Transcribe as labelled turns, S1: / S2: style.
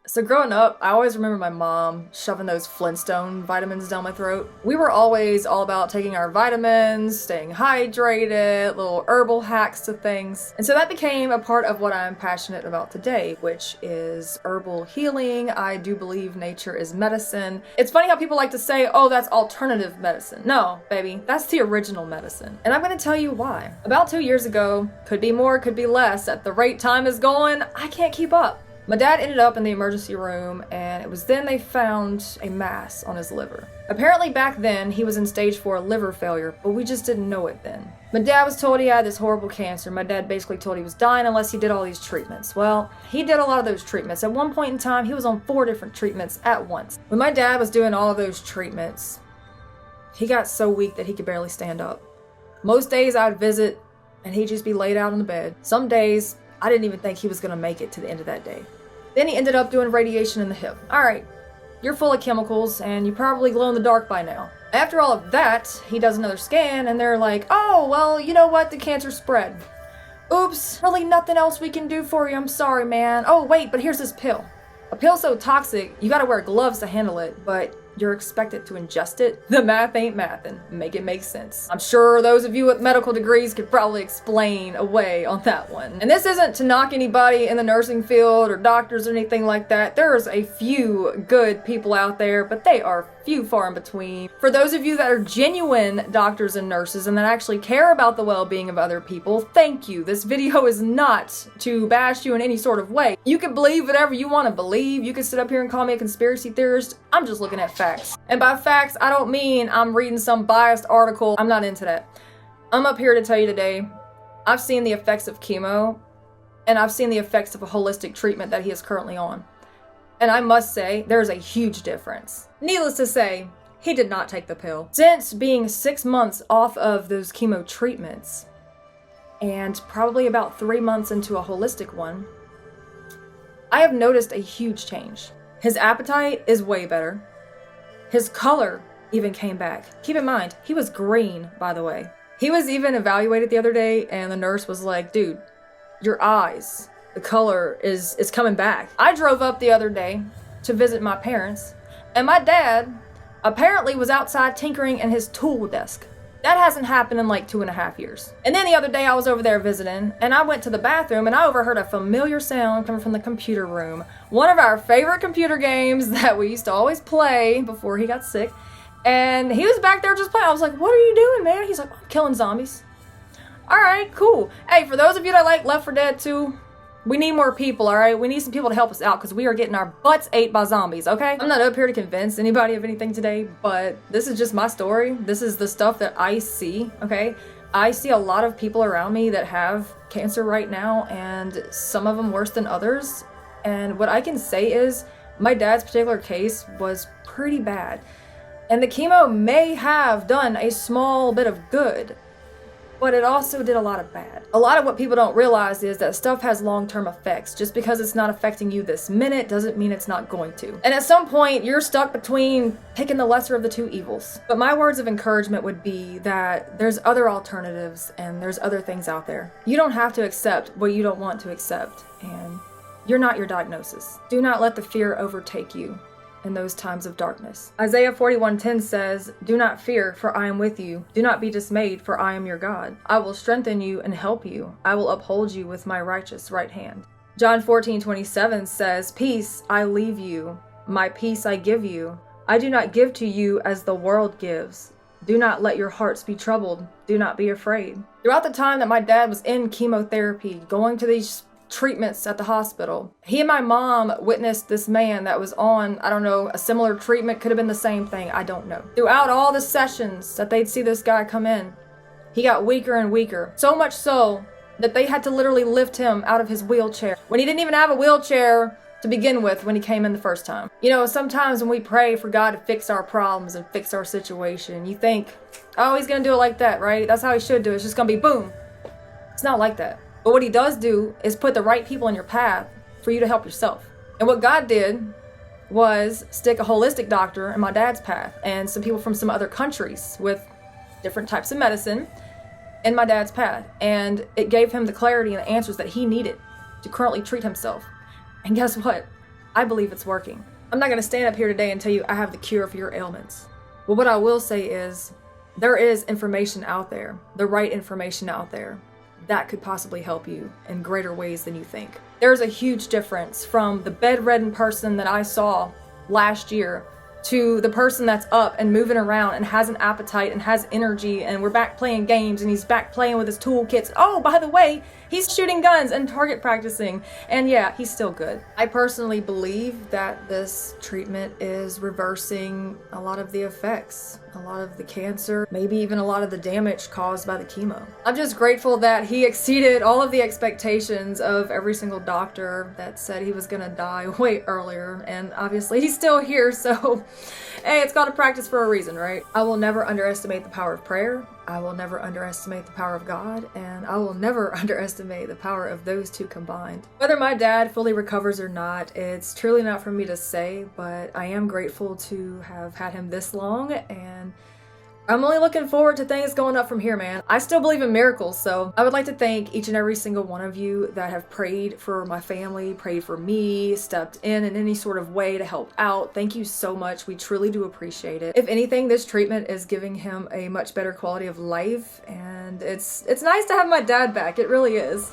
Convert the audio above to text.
S1: So growing up, I always remember my mom shoving those Flintstone vitamins down my throat. We were always all about taking our vitamins, staying hydrated, little herbal hacks to things. And so that became a part of what I'm passionate about today, which is herbal healing. I do believe nature is medicine. It's funny how people like to say, oh, that's alternative medicine. No, baby, that's the original medicine. And I'm gonna tell you why. About 2 years ago, could be more, could be less, at the rate time is going, I can't keep up. My dad ended up in the emergency room, and it was then they found a mass on his liver. Apparently back then, he was in stage 4 liver failure, but we just didn't know it then. My dad was told he had this horrible cancer. My dad basically told he was dying unless he did all these treatments. Well, he did a lot of those treatments. At one point in time, he was on 4 different treatments at once. When my dad was doing all of those treatments, he got so weak that he could barely stand up. Most days I'd visit, and he'd just be laid out on the bed. Some days, I didn't even think he was gonna make it to the end of that day. Then he ended up doing radiation in the hip. Alright, you're full of chemicals and you probably glow in the dark by now. After all of that, he does another scan and they're like, oh, well, you know what, the cancer spread. Oops, really nothing else we can do for you, I'm sorry, man. Oh, wait, but here's this pill. A pill so toxic, you gotta wear gloves to handle it, but you're expected to ingest it? The math ain't mathin'. Make it make sense. I'm sure those of you with medical degrees could probably explain away on that one. And this isn't to knock anybody in the nursing field or doctors or anything like that. There's a few good people out there, but they are few far in between. For those of you that are genuine doctors and nurses and that actually care about the well-being of other people, thank you. This video is not to bash you in any sort of way. You can believe whatever you want to believe. You can sit up here and call me a conspiracy theorist. I'm just looking at facts. And by facts, I don't mean I'm reading some biased article. I'm not into that. I'm up here to tell you today, I've seen the effects of chemo, and I've seen the effects of a holistic treatment that he is currently on. And I must say, there's a huge difference. Needless to say, he did not take the pill. Since being 6 months off of those chemo treatments, and probably about 3 months into a holistic one, I have noticed a huge change. His appetite is way better. His color even came back. Keep in mind, he was green, by the way. He was even evaluated the other day, and the nurse was like, dude, your eyes, the color is coming back. I drove up the other day to visit my parents, and my dad apparently was outside tinkering in his tool desk. That hasn't happened in like 2.5 years. And then the other day I was over there visiting, and I went to the bathroom and I overheard a familiar sound coming from the computer room. One of our favorite computer games that we used to always play before he got sick. And he was back there just playing. I was like, what are you doing, man? He's like, I'm killing zombies. Alright, cool. Hey, for those of you that like Left 4 Dead 2, we need more people, alright? We need some people to help us out because we are getting our butts ate by zombies, okay? I'm not up here to convince anybody of anything today, but this is just my story. This is the stuff that I see, okay? I see a lot of people around me that have cancer right now, and some of them worse than others. And what I can say is, my dad's particular case was pretty bad. And the chemo may have done a small bit of good, but it also did a lot of bad. A lot of what people don't realize is that stuff has long-term effects. Just because it's not affecting you this minute doesn't mean it's not going to. And at some point, you're stuck between picking the lesser of the two evils. But my words of encouragement would be that there's other alternatives and there's other things out there. You don't have to accept what you don't want to accept, and you're not your diagnosis. Do not let the fear overtake you in those times of darkness. Isaiah 41:10 says, do not fear, for I am with you. Do not be dismayed, for I am your God. I will strengthen you and help you. I will uphold you with my righteous right hand. John 14:27 says, peace I leave you, my peace I give you. I do not give to you as the world gives. Do not let your hearts be troubled. Do not be afraid. Throughout the time that my dad was in chemotherapy, going to these treatments at the hospital, he and my mom witnessed this man that was on, I don't know, a similar treatment, could have been the same thing, I don't know. Throughout all the sessions that they'd see this guy come in, he got weaker and weaker. So much so that they had to literally lift him out of his wheelchair when he didn't even have a wheelchair to begin with when he came in the first time. You know, sometimes when we pray for God to fix our problems and fix our situation, you think, oh, he's gonna do it like that, right? That's how he should do it. It's just gonna be boom. It's not like that. But what he does do is put the right people in your path for you to help yourself. And what God did was stick a holistic doctor in my dad's path and some people from some other countries with different types of medicine in my dad's path. And it gave him the clarity and the answers that he needed to currently treat himself. And guess what? I believe it's working. I'm not going to stand up here today and tell you I have the cure for your ailments. But what I will say is there is information out there, the right information out there, that could possibly help you in greater ways than you think. There's a huge difference from the bedridden person that I saw last year to the person that's up and moving around and has an appetite and has energy, and we're back playing games and he's back playing with his toolkits. Oh, by the way, he's shooting guns and target practicing, and yeah, he's still good. I personally believe that this treatment is reversing a lot of the effects, a lot of the cancer, maybe even a lot of the damage caused by the chemo. I'm just grateful that he exceeded all of the expectations of every single doctor that said he was gonna die way earlier, and obviously he's still here, so hey, it's called a practice for a reason, right? I will never underestimate the power of prayer. I will never underestimate the power of God, and I will never underestimate the power of those two combined. Whether my dad fully recovers or not, it's truly not for me to say, but I am grateful to have had him this long, and I'm only looking forward to things going up from here, man. I still believe in miracles, so I would like to thank each and every single one of you that have prayed for my family, prayed for me, stepped in any sort of way to help out. Thank you so much. We truly do appreciate it. If anything, this treatment is giving him a much better quality of life, and it's nice to have my dad back. It really is.